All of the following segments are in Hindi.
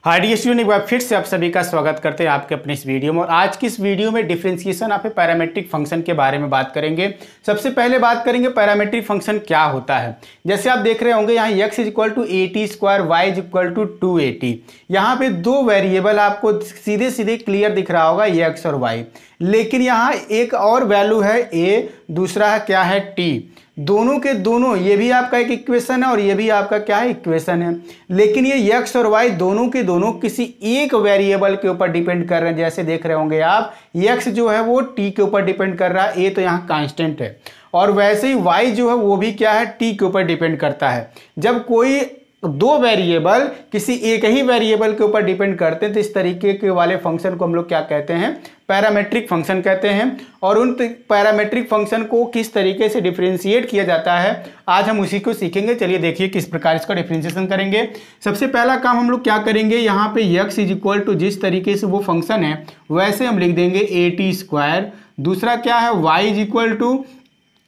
हाय डियर स्टूडेंट, एक बार फिर से आप सभी का स्वागत करते हैं आपके अपने इस वीडियो में। और आज की इस वीडियो में differentiation of A parametric function के बारे में बात करेंगे। सबसे पहले बात करेंगे पैरामेट्रिक फंक्शन क्या होता है। जैसे आप देख रहे होंगे यहाँ x equal to AT², y equal to 2AT। यहाँ पे दो वेरिएबल आपको सीधे सीधे क्लियर दिख रहा होगा, x और y। लेकिन यहाँ एक और वैल्यू है a, दूसरा है क्या है t। दोनों के दोनों, ये भी आपका एक इक्वेशन है और ये भी आपका क्या है, इक्वेशन है। लेकिन ये x और y दोनों के दोनों किसी एक वेरिएबल के ऊपर डिपेंड कर रहे हैं। जैसे देख रहे होंगे आप, x जो है वो t के ऊपर डिपेंड कर रहा है, a तो यहाँ कांस्टेंट है। और वैसे ही y जो है वो भी क्या है, t के ऊपर डिपेंड करता है। जब कोई दो वेरिएबल किसी एक ही वेरिएबल के ऊपर डिपेंड करते हैं तो इस तरीके के वाले फंक्शन को हम लोग क्या कहते हैं, पैरामेट्रिक फंक्शन कहते हैं। और उन पैरामेट्रिक फंक्शन को किस तरीके से डिफरेंशिएट किया जाता है, आज हम उसी को सीखेंगे। चलिए देखिए किस प्रकार इसका डिफरेंशिएशन करेंगे। सबसे पहला काम हम लोग क्या करेंगे, यहाँ पे x इज इक्वल टू जिस तरीके से वो फंक्शन है वैसे हम लिख देंगे AT²। दूसरा क्या है, y इज इक्वल टू,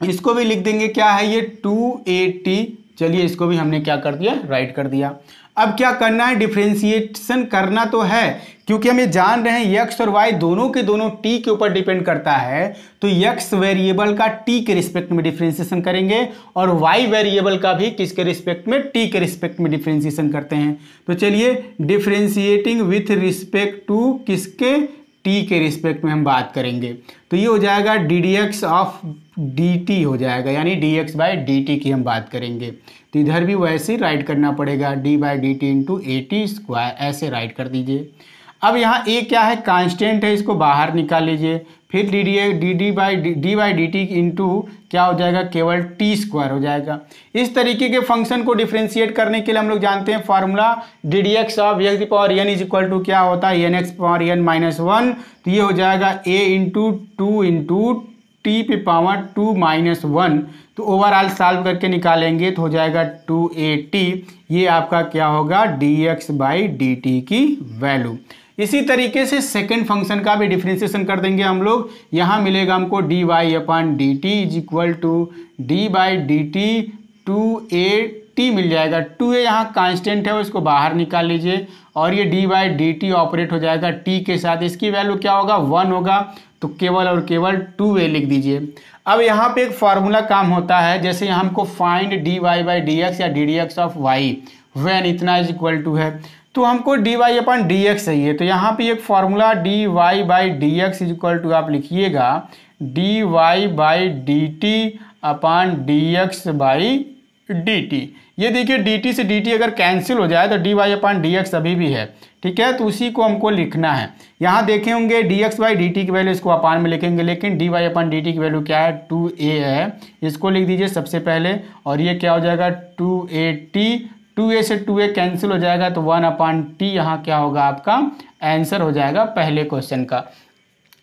इसको भी लिख देंगे क्या है, ये 2AT। चलिए इसको भी हमने क्या कर दिया, राइट कर दिया। अब क्या करना है, डिफरेंशिएशन करना तो है, क्योंकि हम ये जान रहे हैं x और y दोनों के दोनों t के ऊपर डिपेंड करता है। तो x वेरिएबल का t के रिस्पेक्ट में डिफरेंशिएशन करेंगे और y वेरिएबल का भी किसके रिस्पेक्ट में, t के रिस्पेक्ट में डिफरेंशिएशन करते हैं। तो चलिए डिफरेंशिएटिंग विथ रिस्पेक्ट टू किसके, t के रिस्पेक्ट में हम बात करेंगे। तो ये हो जाएगा ddx ऑफ dt हो जाएगा, यानी dx बाई dt की हम बात करेंगे। तो इधर भी वैसे ही राइट करना पड़ेगा, d by dt into AT², ऐसे राइट कर दीजिए। अब यहाँ a क्या है, कांस्टेंट है, इसको बाहर निकाल लीजिए। फिर D by D T into क्या हो जाएगा, केवल t² हो जाएगा। इस तरीके के फंक्शन को डिफरेंशिएट करने के लिए हम लोग जानते हैं फॉर्मूला, ddx ऑफ x पावर n इज इक्वल टू क्या होता है, nx पावर n माइनस 1। तो ये हो जाएगा a इंटू 2 इंटू t पे पावर 2 माइनस 1। तो ओवरऑल सॉल्व करके निकालेंगे तो हो जाएगा 2AT। ये आपका क्या होगा, dx बाई dt की वैल्यू। इसी तरीके से सेकंड फंक्शन का भी डिफरेंशिएशन कर देंगे हम लोग। यहाँ मिलेगा हमको dy upon dt is equal to d by dt 2AT मिल जाएगा। 2a यहाँ कांस्टेंट है, उसको बाहर निकाल लीजिए और ये d बाई dt ऑपरेट हो जाएगा t के साथ। इसकी वैल्यू क्या होगा, 1 होगा, तो केवल और केवल 2a लिख दीजिए। अब यहाँ पे एक फार्मूला काम होता है, जैसे हमको फाइंड dy बाई dx या ddx ऑफ y व्हेन इतना इज इक्वल टू है, तो हमको dy अपॉन dx चाहिए। तो यहाँ पे एक formula dy by dx is equal to आप लिखिएगा dy by dt upon dx by dt। ये देखिए dt से dt अगर कैंसिल हो जाए तो dy अपॉन dx अभी भी है, ठीक है, तो उसी को हमको लिखना है। यहाँ देखे होंगे dx बाई dt की वैल्यू इसको अपान में लिखेंगे, लेकिन dy अपॉन dt की वैल्यू क्या है, 2a है, इसको लिख दीजिए सबसे पहले। और ये क्या हो जाएगा, 2AT, 2a से 2a कैंसिल हो जाएगा तो 1 अपॉन t यहाँ क्या होगा, आपका आंसर हो जाएगा पहले क्वेश्चन का।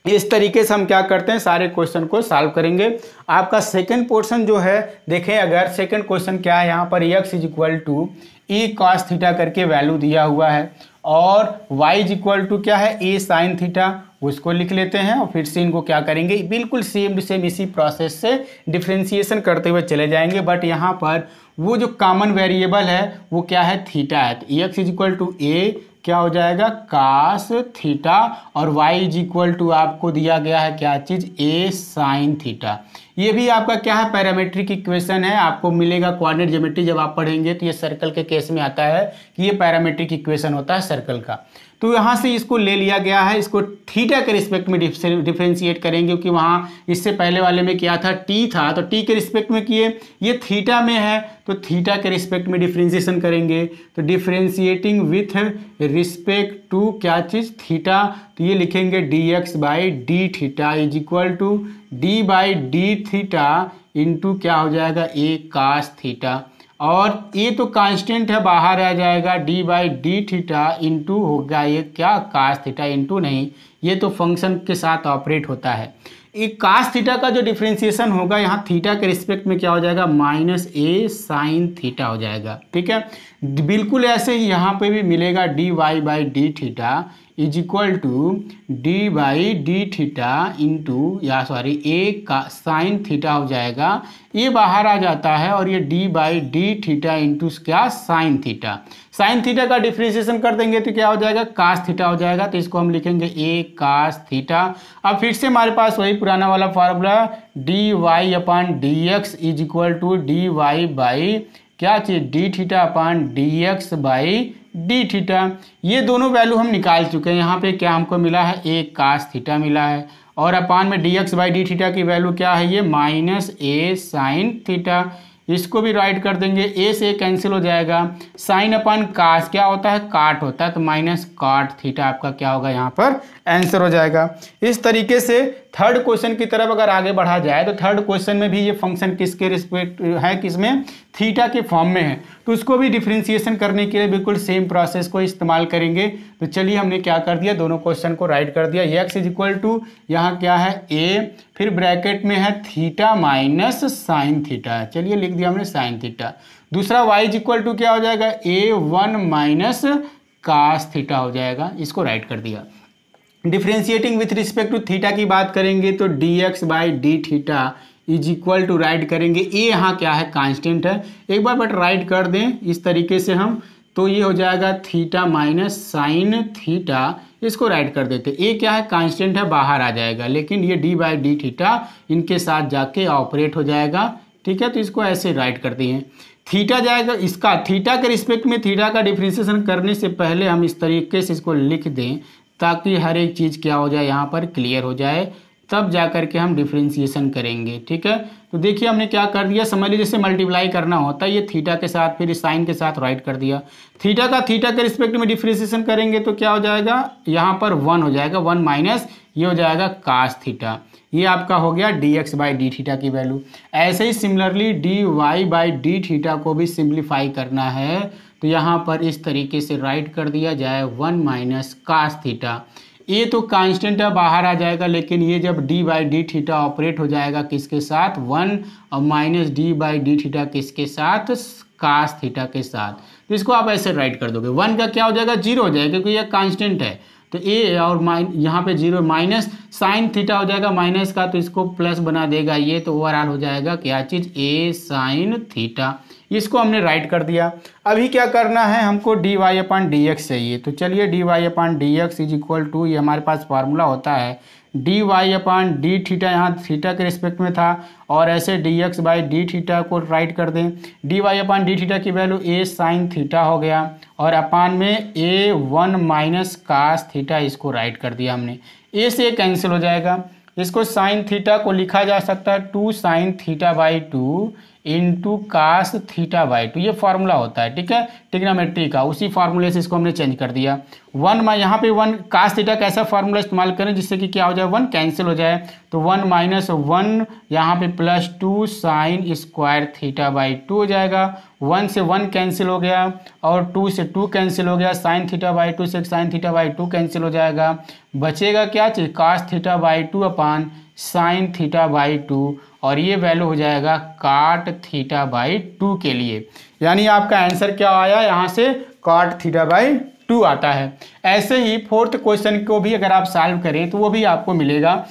इस तरीके से हम क्या करते हैं, सारे क्वेश्चन को सॉल्व करेंगे। आपका सेकंड पोर्शन जो है, देखें अगर सेकंड क्वेश्चन क्या है, यहाँ पर x is equal to a cos theta करके वैल्यू दिया हुआ है और y इज इक्वल टू क्या है, a साइन थीटा, उसको लिख लेते हैं और फिर से इनको क्या करेंगे, बिल्कुल सेम इसी प्रोसेस से डिफरेंशिएशन करते हुए चले जाएंगे। बट यहाँ पर वो जो कॉमन वेरिएबल है वो क्या है, थीटा है। तो x is equal to a क्या हो जाएगा, कास थीटा, और y इज इक्वल टू आपको दिया गया है क्या चीज, a साइन थीटा। ये भी आपका क्या है, पैरामेट्रिक इक्वेशन है, आपको मिलेगा कोऑर्डिनेट ज्योमेट्री जब आप पढ़ेंगे तो ये सर्कल के केस में आता है कि ये पैरामेट्रिक इक्वेशन होता है सर्कल का। तो यहाँ से इसको ले लिया गया है, इसको थीटा के रिस्पेक्ट में डिफरेंशिएट करेंगे, क्योंकि वहाँ इससे पहले वाले में क्या था, t था, तो t के रिस्पेक्ट में किए, ये थीटा में है तो थीटा के रिस्पेक्ट में डिफरेंशिएशन करेंगे। तो डिफरेंशिएटिंग विथ रिस्पेक्ट टू क्या चीज़, थीटा, तो ये लिखेंगे dx by d theta is equal to d by d theta into क्या हो जाएगा, a कास थीटा। और ये तो कांस्टेंट है, बाहर आ जाएगा d by d theta into होगा ये क्या, कास थीटा, इंटू नहीं, ये तो फंक्शन के साथ ऑपरेट होता है। एक कास थीटा का जो डिफरेंशिएशन होगा यहाँ थीटा के रिस्पेक्ट में क्या हो जाएगा, -a साइन थीटा हो जाएगा, ठीक है। बिल्कुल ऐसे ही यहाँ पे भी मिलेगा d y by d theta is equal to d by d theta into या सॉरी ए का साइन थीटा हो जाएगा। ये बाहर आ जाता है और ये D by d theta into क्या साइन थीटा। साइन थीटा का डिफ्रेंशिएशन कर देंगे तो क्या हो जाएगा कास थीटा हो जाएगा। तो इसको हम लिखेंगे ए कास थीटा। अब फिर से हमारे पास वही पुराना वाला formula d y upon d x is equal to d y by क्या चीज d theta upon d x by d theta. ये दोनों वैल्यू हम निकाल चुके हैं। यहाँ पे क्या हमको मिला है ए कास थीटा मिला है और अपान में D x by d theta की वैल्यू क्या है ये माइनस ए साइन थीटा। इसको भी राइट कर देंगे, ए से कैंसिल हो जाएगा। साइन अपान कास क्या होता है काट होता है तो माइनस काट थीटा आपका क्या होगा यहाँ पर आंसर हो जाएगा। इस तरीके से थर्ड क्वेश्चन की तरफ अगर आगे बढ़ा जाए तो थर्ड क्वेश्चन में भी ये फंक्शन किसके रिस्पेक्ट है किसमें थीटा के फॉर्म में है तो उसको भी डिफरेंशिएशन करने के लिए बिल्कुल सेम प्रोसेस को इस्तेमाल करेंगे। तो चलिए हमने क्या कर दिया दोनों क्वेश्चन को राइट कर दिया। एक्स इज इक्वल टू यहाँ क्या है ए फिर ब्रैकेट में है थीटा माइनस साइन थीटा। चलिए लिख दिया हमने साइन थीटा। दूसरा वाई इज इक्वल टू क्या हो जाएगा a one minus cos theta हो जाएगा। इसको राइट कर दिया। Differentiating with respect to theta की बात करेंगे तो d x by d theta is equal to write करेंगे। ए यहाँ क्या है कांस्टेंट है एक बार बट राइट कर दें इस तरीके से हम तो ये हो जाएगा थीटा माइनस साइन थीटा। इसको राइट कर देते। ए क्या है कांस्टेंट है बाहर आ जाएगा लेकिन ये डी बाई डी थीटा इनके साथ जाके ऑपरेट हो जाएगा। ठीक है तो इसको ऐसे राइट करते हैं। थीटा जाएगा इसका थीटा के रिस्पेक्ट में थीटा का डिफ्रेंशिएशन करने से पहले हम इस तरीके से इसको लिख दें ताकि हर एक चीज़ क्या हो जाए यहाँ पर क्लियर हो जाए तब जा कर के हम डिफ्रेंशिएशन करेंगे। ठीक है तो देखिए हमने क्या कर दिया समझ लीजिए जैसे मल्टीप्लाई करना होता है ये थीटा के साथ फिर साइन के साथ राइट कर दिया। थीटा का थीटा के रिस्पेक्ट में डिफ्रेंशिएशन करेंगे तो क्या हो जाएगा यहाँ पर वन हो जाएगा वन माइनस ये हो जाएगा कास थीटा। ये आपका हो गया d x by d theta की वैल्यू। ऐसे ही similarly d y by d theta को भी सिंप्लीफाई करना है तो यहाँ पर इस तरीके से राइट कर दिया जाए वन माइनस कास थीटा। ये तो कांस्टेंट है बाहर आ जाएगा लेकिन ये जब D by d theta operate हो जाएगा किसके साथ वन और minus D by d theta किसके साथ कास थीटा के साथ। तो इसको आप ऐसे राइट कर दोगे वन का क्या हो जाएगा जीरो हो जाएगा क्योंकि ये कांस्टेंट है तो ए और यहाँ पे जीरो माइनस साइन थीटा हो जाएगा माइनस का तो इसको प्लस बना देगा ये तो ओवरऑल हो जाएगा क्या चीज़ ए साइन थीटा। इसको हमने राइट कर दिया। अभी क्या करना है हमको d y upon d x चाहिए तो चलिए d y upon d x is equal to ये हमारे पास फार्मूला होता है d y upon d theta यहाँ थीटा के रिस्पेक्ट में था और ऐसे d x by d theta को राइट कर दें। D y upon d theta की वैल्यू ए साइन थीटा हो गया और अपान में a one minus cos theta इसको राइट कर दिया हमने। ए से कैंसिल हो जाएगा। इसको साइन थीटा को लिखा जा सकता है two sine theta by two into cos theta by two. ये फार्मूला होता है ठीक है ट्रिग्नोमेट्री का उसी फार्मूले से इसको हमने चेंज कर दिया। वन में यहाँ पे वन कास थीटा कैसा फार्मूला इस्तेमाल करें जिससे कि क्या हो जाए वन कैंसिल हो जाए तो वन माइनस वन यहाँ पे plus two sign square theta by to हो जाएगा। वन से वन कैंसिल हो गया और टू से टू कैंसिल हो गया साइन थीटा बाई टू से sine theta by two cancel हो जाएगा। बचेगा क्या चीज़ cos theta by two upon sine theta by two और ये वैल्यू हो जाएगा काट थीटा बाई टू के लिए। यानी आपका आंसर क्या आया यहाँ से काट थीटा बाई टू आता है। ऐसे ही फोर्थ क्वेश्चन को भी अगर आप सॉल्व करें तो वो भी आपको मिलेगा।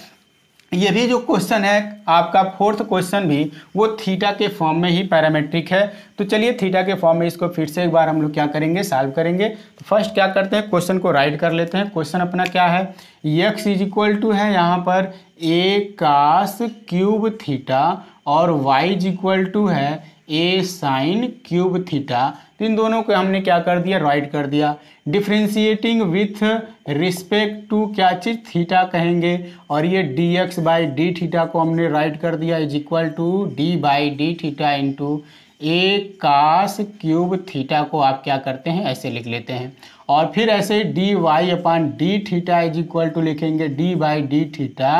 ये भी जो क्वेश्चन है आपका फोर्थ क्वेश्चन भी वो थीटा के फॉर्म में ही पैरामेट्रिक है। तो चलिए थीटा के फॉर्म में इसको फिर से एक बार हम लोग क्या करेंगे सॉल्व करेंगे। तो फर्स्ट क्या करते हैं क्वेश्चन को राइट कर लेते हैं। क्वेश्चन अपना क्या है एक्स इज इक्वल टू है यहाँ पर ए कास क्यूब थीटा और वाई इज इक्वल टू है ए साइन क्यूब थीटा। तो इन दोनों को हमने क्या कर दिया राइट कर दिया। डिफ्रेंशिएटिंग विथ रिस्पेक्ट टू क्या चीज़ थीटा कहेंगे और ये d x by d theta को हमने राइट कर दिया is equal to d by d theta into a cos cube theta को आप क्या करते हैं ऐसे लिख लेते हैं। और फिर ऐसे d y upon d theta is equal to लिखेंगे d by d theta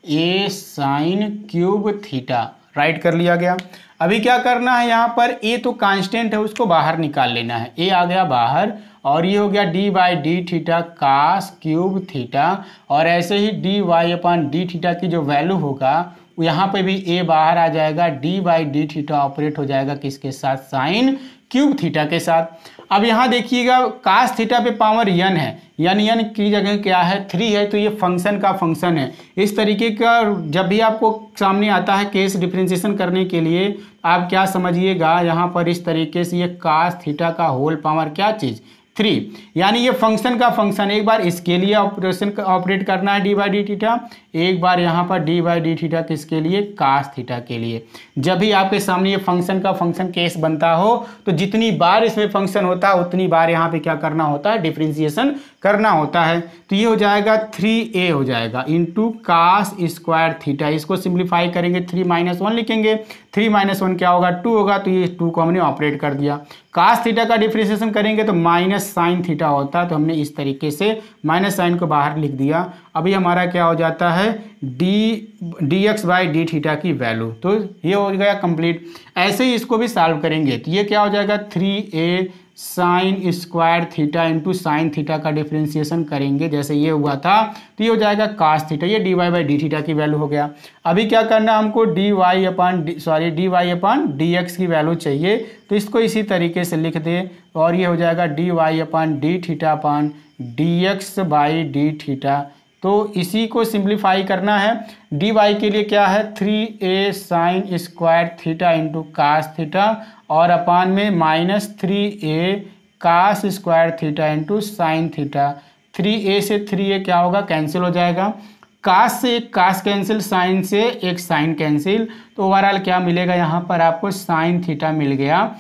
a sine cube theta right कर लिया गया। अभी क्या करना है यहाँ पर ए तो कांस्टेंट है उसको बाहर निकाल लेना है। ए आ गया बाहर और ये हो गया d by d theta cos cube theta और ऐसे ही d y upon d theta की जो वैल्यू होगा यहाँ पे भी ए बाहर आ जाएगा, D by d theta operate हो जाएगा किसके साथ, साइन क्यूब थीटा के साथ। अब यहाँ देखिएगा कास थीटा पे पावर n है, यन की जगह क्या है 3 है, तो ये फंक्शन का फंक्शन है। इस तरीके का जब भी आपको सामने आता है केस डिफरेंशिएशन करने के लिए, आप क्या समझिएगा यहाँ पर इस तरीके से ये कास थीटा का होल पावर क्या चीज़ 3, यानी ये फंक्शन का फंक्शन, एक बार इसके लिए ऑपरेशन ऑपरेट करना है डी बाई डी थीटा, एक बार यहाँ पर डी बाई डी थीटा किसके लिए, कास थीटा के लिए। जब भी आपके सामने ये फंक्शन का फंक्शन केस बनता हो तो जितनी बार इसमें फंक्शन होता है उतनी बार यहाँ पे क्या करना होता है, डिफरेंशिएशन करना होता है। तो ये हो जाएगा 3a हो जाएगा इंटू कास स्क्वायर थीटा, इसको सिंप्लीफाई करेंगे 3 - 1 लिखेंगे, 3 - 1 क्या होगा 2 होगा, तो ये 2 को हमने ऑपरेट कर दिया। कास थीटा का डिफरेंशिएशन करेंगे तो माइनस साइन थीटा होता है, तो हमने इस तरीके से माइनस साइन को बाहर लिख दिया। अभी हमारा क्या हो जाता है D x by d theta की वैल्यू, तो ये हो गया कंप्लीट। ऐसे ही इसको भी सॉल्व करेंगे तो ये क्या हो जाएगा 3a sine square theta into sine theta का डिफरेंशिएशन करेंगे, जैसे ये हुआ था तो ये हो जाएगा कास थीटा, ये d y by d theta की वैल्यू हो गया। अभी क्या करना है हमको d y upon d x की वैल्यू चाहिए, तो इसको इसी तरीके से लिख दे और ये हो जाएगा d y upon d theta upon d x by d theta. तो इसी को सिंप्लीफाई करना है। डी वाई के लिए क्या है 3a sine square theta into cos theta और अपान में minus 3a cos square theta into sine theta. 3a से 3a क्या होगा, कैंसिल हो जाएगा, कास से एक कास कैंसिल, साइन से एक साइन कैंसिल, तो ओवरऑल क्या मिलेगा यहाँ पर आपको साइन थीटा मिल गया,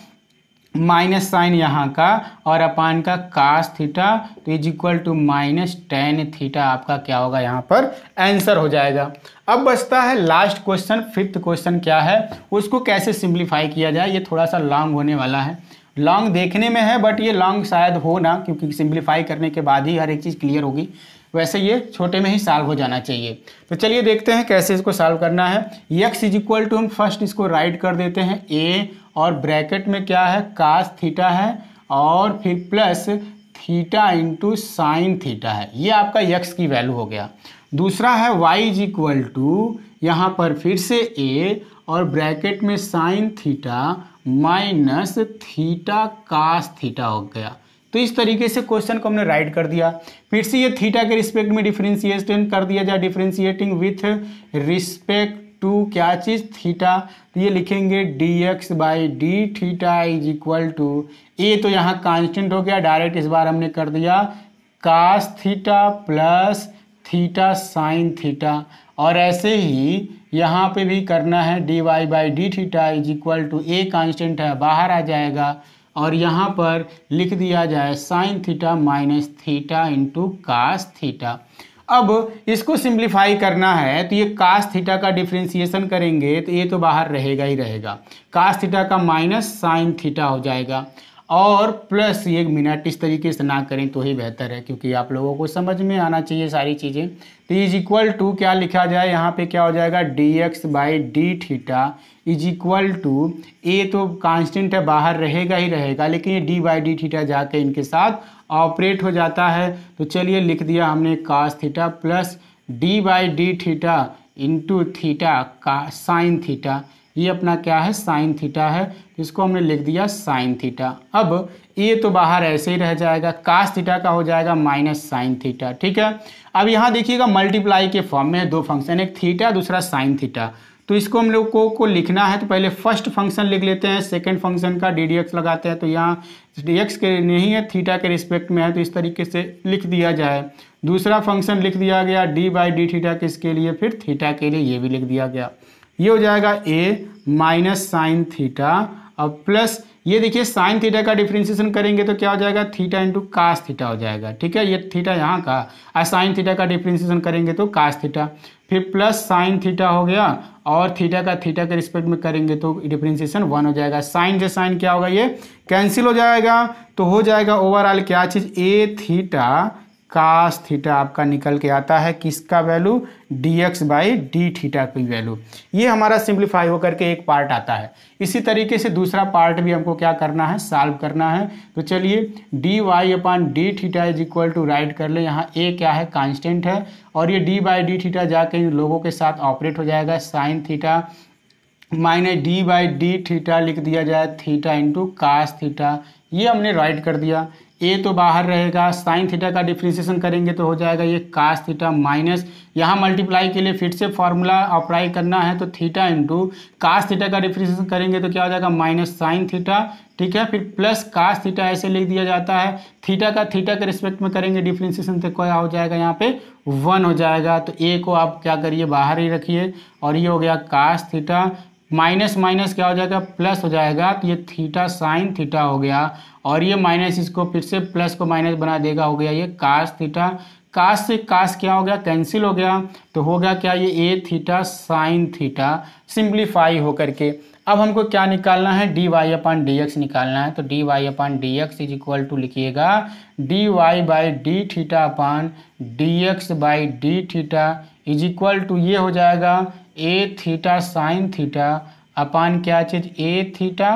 माइनस साइन यहाँ का और अपान का कास थीटा, तो is equal to minus ten theta आपका क्या होगा यहाँ पर आंसर हो जाएगा। अब बचता है लास्ट क्वेश्चन, 5th क्वेश्चन क्या है, उसको कैसे सिंप्लीफाई किया जाए। ये थोड़ा सा लॉन्ग होने वाला है, लॉन्ग देखने में है बट ये लॉन्ग शायद हो ना, क्योंकि सिंप्लीफाई करने के बाद ही हर एक चीज़ क्लियर होगी। वैसे ये छोटे में ही सॉल्व हो जाना चाहिए। तो चलिए देखते हैं कैसे इसको सॉल्व करना है। x इज इक्वल टू हम फर्स्ट इसको राइट कर देते हैं a और ब्रैकेट में क्या है कास थीटा है और फिर plus theta into sine theta है, ये आपका x की वैल्यू हो गया। दूसरा है y इज इक्वल टू यहाँ पर फिर से a और ब्रैकेट में sine theta minus theta cos theta हो गया। तो इस तरीके से क्वेश्चन को हमने राइट कर दिया। फिर से ये थीटा के रिस्पेक्ट में डिफरेंशिएशन कर दिया जाए, डिफरेंशिएटिंग विथ रिस्पेक्ट टू क्या चीज़ थीटा, तो ये लिखेंगे d x by d theta is equal to a, तो यहाँ कांस्टेंट हो गया, डायरेक्ट इस बार हमने कर दिया cos theta plus theta sine theta, और ऐसे ही यहाँ पे भी करना है d y by d theta is equal to a constant है बाहर आ जाएगा और यहाँ पर लिख दिया जाए sine theta minus theta into cos theta. अब इसको सिंप्लीफाई करना है तो ये कास थीटा का डिफरेंशिएशन करेंगे तो ये तो बाहर रहेगा ही रहेगा, कास थीटा का माइनस साइन थीटा हो जाएगा और प्लस 1 मिनट, इस तरीके से ना करें तो ही बेहतर है क्योंकि आप लोगों को समझ में आना चाहिए सारी चीज़ें। तो इज इक्वल टू क्या लिखा जाए, यहाँ पे क्या हो जाएगा d x by d theta is equal to a तो कांस्टेंट है बाहर रहेगा ही रहेगा, लेकिन ये डी बाई डी थीटा जाके इनके साथ ऑपरेट हो जाता है। तो चलिए लिख दिया हमने cos theta plus d by d theta into theta का साइन थीटा, ये अपना क्या है साइन थीटा है, इसको हमने लिख दिया साइन थीटा। अब ये तो बाहर ऐसे ही रह जाएगा, कास थीटा का हो जाएगा माइनस साइन थीटा। ठीक है, अब यहाँ देखिएगा मल्टीप्लाई के फॉर्म में है दो फंक्शन, एक थीटा दूसरा साइन थीटा, तो इसको हम लोग को लिखना है तो पहले फर्स्ट फंक्शन लिख लेते हैं, सेकंड फंक्शन का डी डी एक्स लगाते हैं, तो यहाँ डी एक्स के नहीं है थीटा के रिस्पेक्ट में है तो इस तरीके से लिख दिया जाए। दूसरा फंक्शन लिख दिया गया डी बाई डी थीटा किसके लिए, फिर थीटा के लिए, ये भी लिख दिया गया। ये हो जाएगा ए माइनस साइन थीटा और प्लस ये देखिए साइन थीटा का डिफरेंशिएशन करेंगे तो क्या हो जाएगा थीटा इंटू कास थीटा हो जाएगा। ठीक है, ये थीटा यहाँ का और साइन थीटा का डिफरेंशिएशन करेंगे तो कास थीटा, फिर प्लस साइन थीटा हो गया और थीटा का थीटा के रिस्पेक्ट में करेंगे तो डिफरेंशिएशन 1 हो जाएगा। साइन से साइन क्या होगा, ये कैंसिल हो जाएगा, तो हो जाएगा ओवरऑल क्या चीज़ ए थीटा कास थीटा आपका निकल के आता है, किसका value, dx by d theta की वैल्यू। ये हमारा सिंप्लीफाई होकर के एक पार्ट आता है। इसी तरीके से दूसरा पार्ट भी हमको क्या करना है, सॉल्व करना है। तो चलिए dy upon d theta is equal to write कर ले, यहाँ a क्या है, कांस्टेंट है, और ये d बाई डी थीटा जाके इन लोगों के साथ ऑपरेट हो जाएगा, sign theta minus D by d theta लिख दिया जाए थीटा इंटू कास थीटा, ये हमने राइट कर दिया। ए तो बाहर रहेगा, साइन थीटा का डिफ्रेंसिएशन करेंगे तो हो जाएगा ये कास थीटा माइनस, यहाँ मल्टीप्लाई के लिए फिर से फॉर्मूला अप्लाई करना है, तो थीटा इंटू कास थीटा का डिफ्रेंसिएशन करेंगे तो क्या हो जाएगा, माइनस साइन थीटा, ठीक है, फिर प्लस कास थीटा ऐसे लिख दिया जाता है। थीटा के रिस्पेक्ट में करेंगे डिफ्रेंसिएशन तो क्या हो जाएगा, यहाँ पे 1 हो जाएगा। तो ए को आप क्या करिए, बाहर ही रखिए, और ये हो गया कास थीटा माइनस माइनस क्या हो जाएगा, प्लस हो जाएगा, तो ये थीटा साइन थीटा हो गया, और ये माइनस इसको फिर से प्लस को माइनस बना देगा, हो गया ये कास थीटा। कास से कास क्या हो गया, कैंसिल हो गया, तो हो गया क्या, ये a theta sine theta simplify होकर के। अब हमको क्या निकालना है, d y upon d x निकालना है। तो d y upon d x is equal to लिखिएगा d y by d theta upon d x by d theta is equal to ये हो जाएगा a theta sine theta upon क्या चीज़, ए थीटा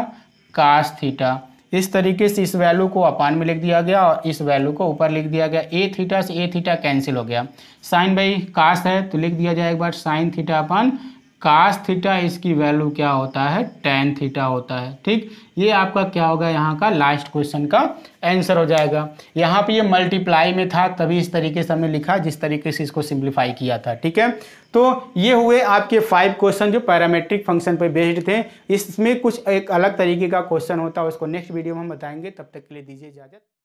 कास थीटा। इस तरीके से इस वैल्यू को अपान में लिख दिया गया और इस वैल्यू को ऊपर लिख दिया गया। ए थीटा से ए थीटा कैंसिल हो गया, साइन बाई कास है तो लिख दिया जाए एक बार sine theta upon cos theta, इसकी वैल्यू क्या होता है, टेन थीटा होता है। ठीक, ये आपका क्या होगा, यहाँ का लास्ट क्वेश्चन का आंसर हो जाएगा। यहाँ पे ये मल्टीप्लाई में था तभी इस तरीके से हमने लिखा, जिस तरीके से इसको सिंप्लीफाई किया था। ठीक है, तो ये हुए आपके 5 क्वेश्चन जो पैरामेट्रिक फंक्शन पर बेस्ड थे। इसमें कुछ एक अलग तरीके का क्वेश्चन होता है, उसको नेक्स्ट वीडियो में हम बताएंगे। तब तक के लिए दीजिए इजाजत।